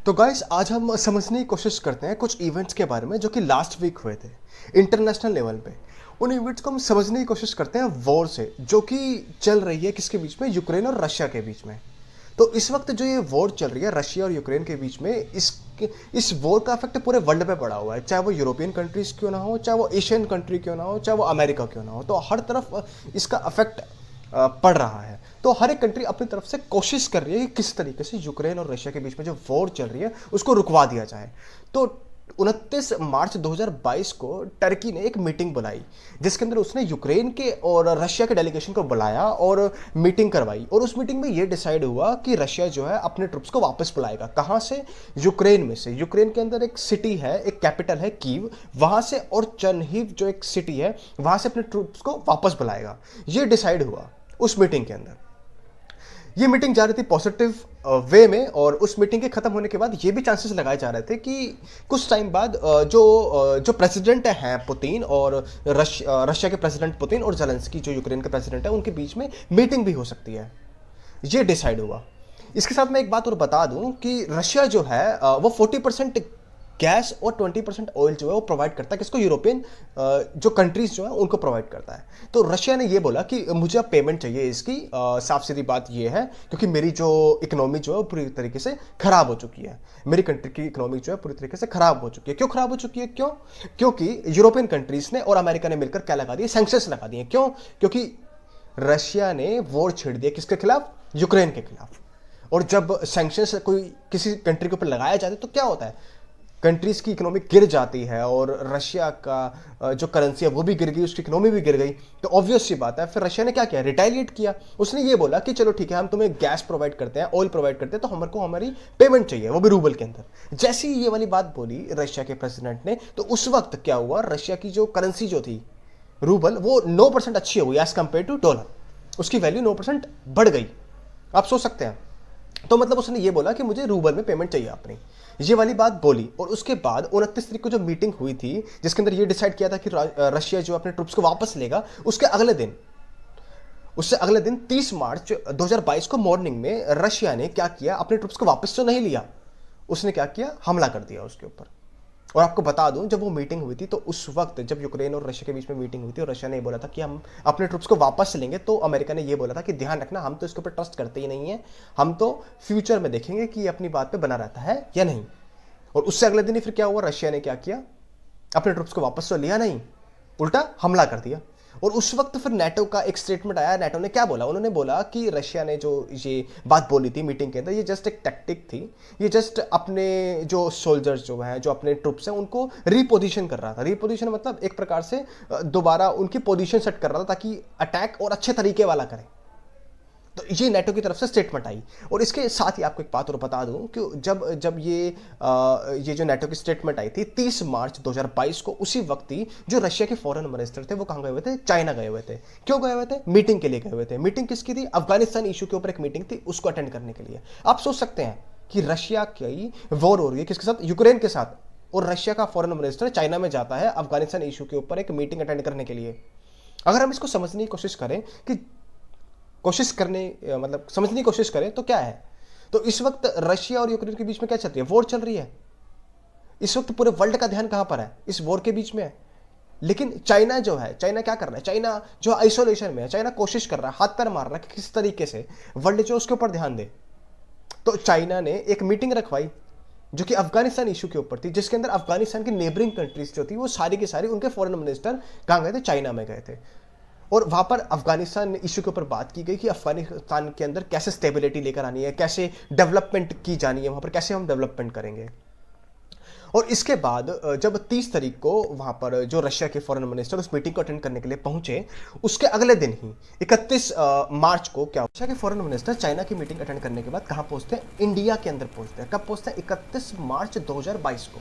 तो गाइस आज हम समझने की कोशिश करते हैं कुछ इवेंट्स के बारे में जो कि लास्ट वीक हुए थे इंटरनेशनल लेवल पे। उन इवेंट्स को हम समझने की कोशिश करते हैं वॉर से जो कि चल रही है किसके बीच में, यूक्रेन और रशिया के बीच में। तो इस वक्त जो ये वॉर चल रही है रशिया और यूक्रेन के बीच में, इस वॉर का इफेक्ट पूरे वर्ल्ड पे पड़ा हुआ है, चाहे वो यूरोपियन कंट्रीज क्यों ना हो, चाहे वो एशियन कंट्री क्यों ना हो, चाहे वो अमेरिका क्यों ना हो, तो हर तरफ इसका इफेक्ट पड़ रहा है। तो हर एक कंट्री अपनी तरफ से कोशिश कर रही है कि किस तरीके से यूक्रेन और रशिया के बीच में जो वॉर चल रही है उसको रुकवा दिया जाए। तो 29 मार्च 2022 को टर्की ने एक मीटिंग बुलाई जिसके अंदर उसने यूक्रेन के और रशिया के डेलीगेशन को बुलाया और मीटिंग करवाई। और उस मीटिंग में यह डिसाइड हुआ कि रशिया जो है अपने ट्रुप्स को वापस बुलाएगा। कहां से? यूक्रेन में से। यूक्रेन के अंदर एक सिटी है, एक कैपिटल है कीव, वहां से, और चर्निहिव जो एक सिटी है वहां से अपने ट्रुप्स को वापस बुलाएगा। यह डिसाइड हुआ उस मीटिंग के अंदर। ये मीटिंग जा रही थी पॉजिटिव वे में, और उस मीटिंग के खत्म होने के बाद ये भी चांसेस लगाए जा रहे थे कि कुछ टाइम बाद जो प्रेसिडेंट हैं पुतिन, और रशिया के प्रेसिडेंट पुतिन और जेलेंस्की जो यूक्रेन के प्रेसिडेंट है, उनके बीच में मीटिंग भी हो सकती है। ये डिसाइड हुआ। इसके साथ मैं एक बात और बता दूं कि रशिया जो है वो 40% गैस और 20% ऑयल जो है वो प्रोवाइड करता है किसको? यूरोपियन जो कंट्रीज जो है उनको प्रोवाइड करता है। तो रशिया ने ये बोला कि मुझे अब पेमेंट चाहिए इसकी। साफ सीधी बात ये है क्योंकि मेरी जो इकोनॉमी जो है वो पूरी तरीके से खराब हो चुकी है। मेरी कंट्री की इकोनॉमी जो है पूरी तरीके से खराब हो चुकी है। क्यों खराब हो चुकी है? क्योंकि यूरोपियन कंट्रीज ने और अमेरिका ने मिलकर क्या लगा दिए? सैंक्शंस लगा दिए। क्यों? क्योंकि रशिया ने वॉर छेड़ दिया किसके खिलाफ? यूक्रेन के खिलाफ। और जब सैंक्शंस कोई किसी कंट्री के ऊपर लगाया जाता है तो क्या होता है? कंट्रीज की इकोनॉमी गिर जाती है, और रशिया का जो करेंसी है वो भी गिर गई, उसकी इकोनॉमी भी गिर गई। तो ऑब्वियस सी बात है, फिर रशिया ने क्या किया? रिटेलिएट किया। उसने ये बोला कि चलो ठीक है, हम तुम्हें गैस प्रोवाइड करते हैं, ऑयल प्रोवाइड करते हैं, तो हमारे को हमारी पेमेंट चाहिए, वो भी रूबल के अंदर। जैसे ही ये वाली बात बोली रशिया के प्रेसिडेंट ने, तो उस वक्त क्या हुआ? रशिया की जो करेंसी जो थी रूबल, वो 9% अच्छी हो गई एज कंपेयर टू डॉलर। उसकी वैल्यू 9% बढ़ गई। आप सोच सकते हैं। तो मतलब उसने ये बोला कि मुझे रूबल में पेमेंट चाहिए अपनी। ये वाली बात बोली, और उसके बाद 29 तारीख को जो मीटिंग हुई थी जिसके अंदर ये डिसाइड किया था कि रशिया जो अपने ट्रुप्स को वापस लेगा, उससे अगले दिन 30 मार्च 2022 को मॉर्निंग में रशिया ने क्या किया? अपने ट्रुप्स को वापस तो नहीं लिया, उसने क्या किया? हमला कर दिया उसके ऊपर। और आपको बता दूं, जब वो मीटिंग हुई थी तो उस वक्त जब यूक्रेन और रशिया के बीच में मीटिंग हुई थी और रशिया ने बोला था कि हम अपने ट्रुप्स को वापस लेंगे, तो अमेरिका ने ये बोला था कि ध्यान रखना, हम तो इसके ऊपर ट्रस्ट करते ही नहीं है, हम तो फ्यूचर में देखेंगे कि ये अपनी बात पे बना रहता है या नहीं। और उससे अगले दिन ही फिर क्या हुआ? रशिया ने क्या किया? अपने ट्रुप्स को वापस तो लिया नहीं, उल्टा हमला कर दिया। और उस वक्त फिर नेटो का एक स्टेटमेंट आया। नेटो ने क्या बोला? उन्होंने बोला कि रशिया ने जो ये बात बोली थी मीटिंग के अंदर, ये जस्ट एक टैक्टिक थी। ये जस्ट अपने जो सोल्जर्स जो हैं, जो अपने ट्रुप्स हैं, उनको रीपोजिशन कर रहा था। रीपोजिशन मतलब एक प्रकार से दोबारा उनकी पोजीशन सेट कर रहा था ताकि अटैक और अच्छे तरीके वाला करें। तो ये नेटो की तरफ से स्टेटमेंट आई। और इसके साथ ही आपको एक बात और बता दूं कि जब जब ये जो नेटो की स्टेटमेंट आई थी 30 मार्च 2022 को, उसी वक्त ही जो रशिया के फॉरेन मिनिस्टर थे वो कहां गए हुए थे? चाइना गए हुए थे। क्यों गए हुए थे? मीटिंग के लिए गए हुए थे। मीटिंग किसकी थी? अफगानिस्तान इशू के ऊपर एक मीटिंग थी, उसको अटेंड करने के लिए। आप सोच सकते हैं कि रशिया की वॉर हो रही है किसके साथ? यूक्रेन के साथ, और रशिया का फॉरेन मिनिस्टर चाइना में जाता है अफगानिस्तान इशू के ऊपर एक मीटिंग अटेंड करने के लिए। अगर हम इसको समझने की कोशिश करें कि मतलब समझने की कोशिश करें तो क्या है? तो इस वक्त रशिया और यूक्रेन के बीच में क्या चल रही है? वॉर चल रही है। इस वक्त पूरे वर्ल्ड का ध्यान कहां पर है? इस वॉर के बीच में है। लेकिन चाइना जो है, चाइना क्या कर रहा है? चाइना जो आइसोलेशन में है, चाइना कोशिश कर रहा है, हाथ पैर मार रहा है कि किस तरीके से वर्ल्ड जो उसके ऊपर ध्यान दे। तो चाइना ने एक मीटिंग रखवाई जो कि अफगानिस्तान इशू के ऊपर थी, जिसके अंदर अफगानिस्तान की नेबरिंग कंट्रीज जो थी वो सारी की सारी, उनके फॉरेन मिनिस्टर कहां गए थे? चाइना में गए थे। और वहां पर अफगानिस्तान इशू के ऊपर बात की गई कि अफगानिस्तान के अंदर कैसे स्टेबिलिटी लेकर आनी है, कैसे डेवलपमेंट की जानी है, वहां पर कैसे हम डेवलपमेंट करेंगे। और इसके बाद जब 30 तारीख को वहां पर जो रशिया के फॉरेन मिनिस्टर उस मीटिंग को अटेंड करने के लिए पहुंचे, उसके अगले दिन ही 31 मार्च को क्या, रशिया के फॉरेन मिनिस्टर चाइना की मीटिंग अटेंड करने के बाद कहां पहुंचते हैं? इंडिया के अंदर पहुंचते हैं। कब पहुंचते हैं? 31 मार्च 2022 को।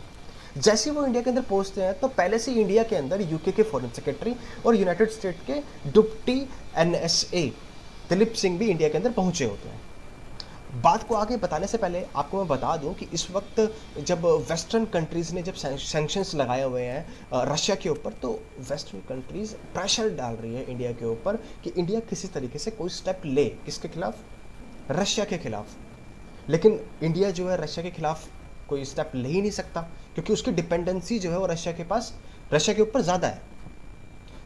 जैसे वो इंडिया के अंदर पहुंचते हैं तो पहले से इंडिया के अंदर यूके के फॉरेन सेक्रेटरी और यूनाइटेड स्टेट के डिप्टी एनएसए दिलीप सिंह भी इंडिया के अंदर पहुंचे होते हैं। बात को आगे बताने से पहले आपको मैं बता दूं कि इस वक्त जब वेस्टर्न कंट्रीज ने जब सैंक्शंस लगाए हुए हैं रशिया के ऊपर, तो वेस्टर्न कंट्रीज प्रेशर डाल रही है इंडिया के ऊपर कि इंडिया किसी तरीके से कोई स्टेप ले। किसके खिलाफ? रशिया के खिलाफ। लेकिन इंडिया जो है रशिया के खिलाफ कोई स्टेप ले ही नहीं सकता, क्योंकि उसकी डिपेंडेंसी जो है वो रशिया के ऊपर ज़्यादा है।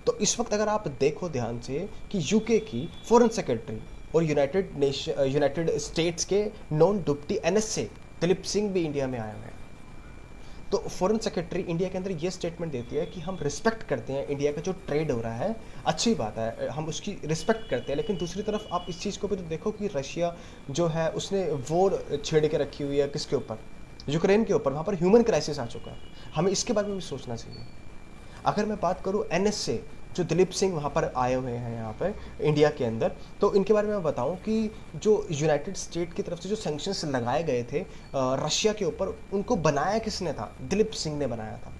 तो इस वक्त अगर आप देखो ध्यान से कि यूके की फॉरेन सेक्रेटरी और यूनाइटेड स्टेट्स के non deputy NSA Dilip Singh भी इंडिया में आए हुए हैं। तो फॉरेन सेक्रेटरी इंडिया के अंदर ये स्टेटमेंट देती है कि हम रिस्पेक्ट करते हैं इंडिया का जो ट्रेड हो रहा है, अच्छी बात है, हम उसकी रिस्पेक्ट करते हैं, लेकिन दूसरी तरफ आप इस चीज़ को भी तो देखो कि रशिया जो है उसने वॉर छेड़ के रखी हुई है किसके ऊपर, यूक्रेन के ऊपर। वहाँ पर ह्यूमन क्राइसिस आ चुका है, हमें इसके बारे में भी सोचना चाहिए। अगर मैं बात करूं एनएसए, जो दिलीप सिंह वहाँ पर आए हुए हैं यहाँ पर इंडिया के अंदर, तो इनके बारे में मैं बताऊं कि जो यूनाइटेड स्टेट की तरफ से जो सैंक्शंस लगाए गए थे रशिया के ऊपर, उनको बनाया किसने था? दिलीप सिंह ने बनाया था।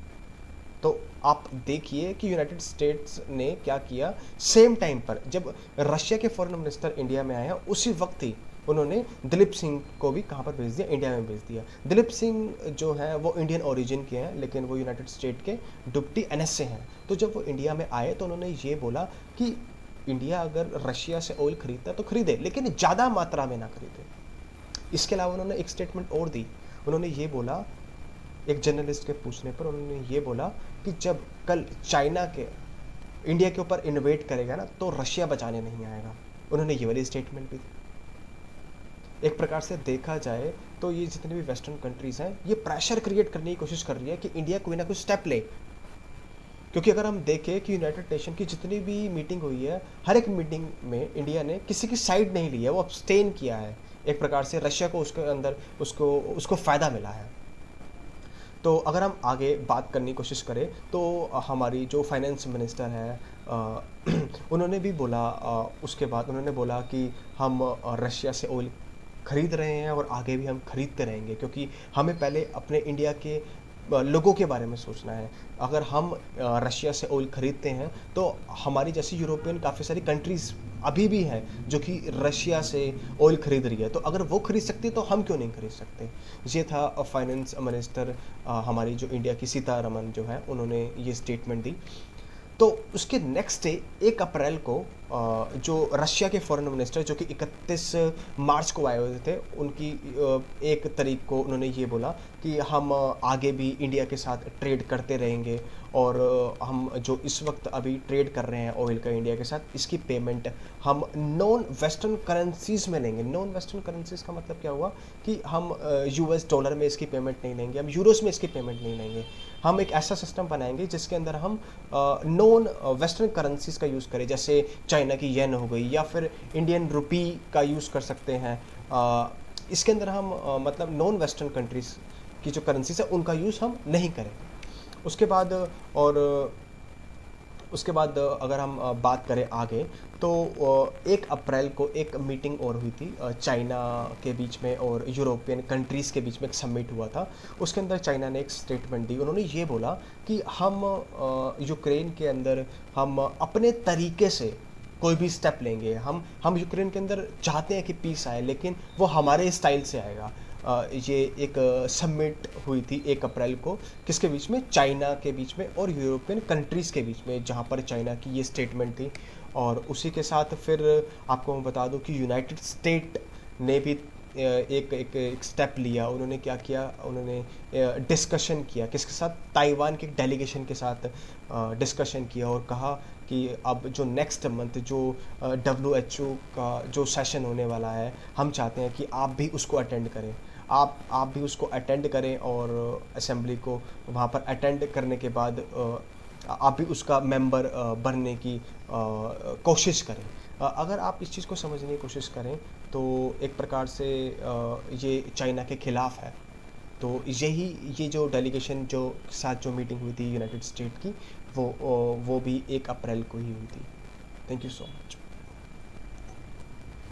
तो आप देखिए कि यूनाइटेड स्टेट्स ने क्या किया, सेम टाइम पर जब रशिया के फॉरेन मिनिस्टर इंडिया में आए हैं, उसी वक्त ही उन्होंने दिलीप सिंह को भी कहाँ पर भेज दिया? इंडिया में भेज दिया। दिलीप सिंह जो है वो इंडियन ओरिजिन के हैं, लेकिन वो यूनाइटेड स्टेट के डिप्टी एनएसए हैं। तो जब वो इंडिया में आए तो उन्होंने ये बोला कि इंडिया अगर रशिया से ऑयल खरीदता है तो खरीदे, लेकिन ज़्यादा मात्रा में ना खरीदे। इसके अलावा उन्होंने एक स्टेटमेंट और दी, उन्होंने ये बोला, एक जर्नलिस्ट के पूछने पर उन्होंने ये बोला कि जब कल चाइना के इंडिया के ऊपर इन्वेट करेगा ना, तो रशिया बचाने नहीं आएगा। उन्होंने ये वाली स्टेटमेंट भी दी। एक प्रकार से देखा जाए तो ये जितने भी वेस्टर्न कंट्रीज़ हैं, ये प्रेशर क्रिएट करने की कोशिश कर रही है कि इंडिया कोई ना कोई स्टेप ले। क्योंकि अगर हम देखें कि यूनाइटेड नेशन की जितनी भी मीटिंग हुई है, हर एक मीटिंग में इंडिया ने किसी की साइड नहीं ली है, वो अब्सटेन किया है। एक प्रकार से रशिया को उसके अंदर उसको फ़ायदा मिला है। तो अगर हम आगे बात करने की कोशिश करें तो हमारी जो फाइनेंस मिनिस्टर है उन्होंने भी बोला, उसके बाद उन्होंने बोला कि हम रशिया से ऑयल खरीद रहे हैं और आगे भी हम खरीदते रहेंगे, क्योंकि हमें पहले अपने इंडिया के लोगों के बारे में सोचना है। अगर हम रशिया से ऑयल खरीदते हैं तो हमारी जैसी यूरोपियन काफ़ी सारी कंट्रीज़ अभी भी हैं जो कि रशिया से ऑयल खरीद रही है, तो अगर वो खरीद सकती है तो हम क्यों नहीं खरीद सकते। ये था फाइनेंस मिनिस्टर हमारी जो इंडिया की सीतारमन जो है, उन्होंने ये स्टेटमेंट दी। तो उसके नेक्स्ट डे 1 अप्रैल को जो रशिया के फॉरेन मिनिस्टर जो कि 31 मार्च को आए हुए थे, उनकी 1 तारीख को उन्होंने ये बोला कि हम आगे भी इंडिया के साथ ट्रेड करते रहेंगे और हम जो इस वक्त अभी ट्रेड कर रहे हैं ऑयल का इंडिया के साथ, इसकी पेमेंट हम नॉन वेस्टर्न करेंसीज़ में लेंगे। नॉन वेस्टर्न करेंसीज़ का मतलब क्या हुआ कि हम यूएस डॉलर में इसकी पेमेंट नहीं लेंगे, हम यूरोस में इसकी पेमेंट नहीं लेंगे। हम एक ऐसा सिस्टम बनाएंगे जिसके अंदर हम नॉन वेस्टर्न करेंसीज़ का यूज़ करें, जैसे चाइना की येन हो गई या फिर इंडियन रुपी का यूज़ कर सकते हैं। इसके अंदर हम मतलब नॉन वेस्टर्न कंट्रीज़ की जो करेंसीज है उनका यूज़ हम नहीं करें। उसके बाद अगर हम बात करें आगे तो 1 अप्रैल को एक मीटिंग और हुई थी चाइना के बीच में और यूरोपियन कंट्रीज़ के बीच में, एक समिट हुआ था। उसके अंदर चाइना ने एक स्टेटमेंट दी, उन्होंने ये बोला कि हम यूक्रेन के अंदर हम अपने तरीके से कोई भी स्टेप लेंगे। हम यूक्रेन के अंदर चाहते हैं कि पीस आए, लेकिन वो हमारे स्टाइल से आएगा। ये एक समिट हुई थी 1 अप्रैल को, किसके बीच में? चाइना के बीच में और यूरोपियन कंट्रीज़ के बीच में, जहाँ पर चाइना की ये स्टेटमेंट थी। और उसी के साथ फिर आपको मैं बता दूं कि यूनाइटेड स्टेट ने भी एक स्टेप लिया। उन्होंने क्या किया? उन्होंने डिस्कशन किया किसके साथ? ताइवान के डेलीगेशन के साथ डिस्कशन किया और कहा कि अब जो नेक्स्ट मंथ जो WHO का जो सेशन होने वाला है, हम चाहते हैं कि आप भी उसको अटेंड करें। आप भी उसको अटेंड करें और असेंबली को वहाँ पर अटेंड करने के बाद आप भी उसका मेंबर बनने की कोशिश करें। अगर आप इस चीज़ को समझने की कोशिश करें तो एक प्रकार से ये चाइना के ख़िलाफ़ है। तो ये जो डेलीगेशन जो साथ जो मीटिंग हुई थी यूनाइटेड स्टेट की, वो भी 1 अप्रैल को ही हुई थी। Thank you so much.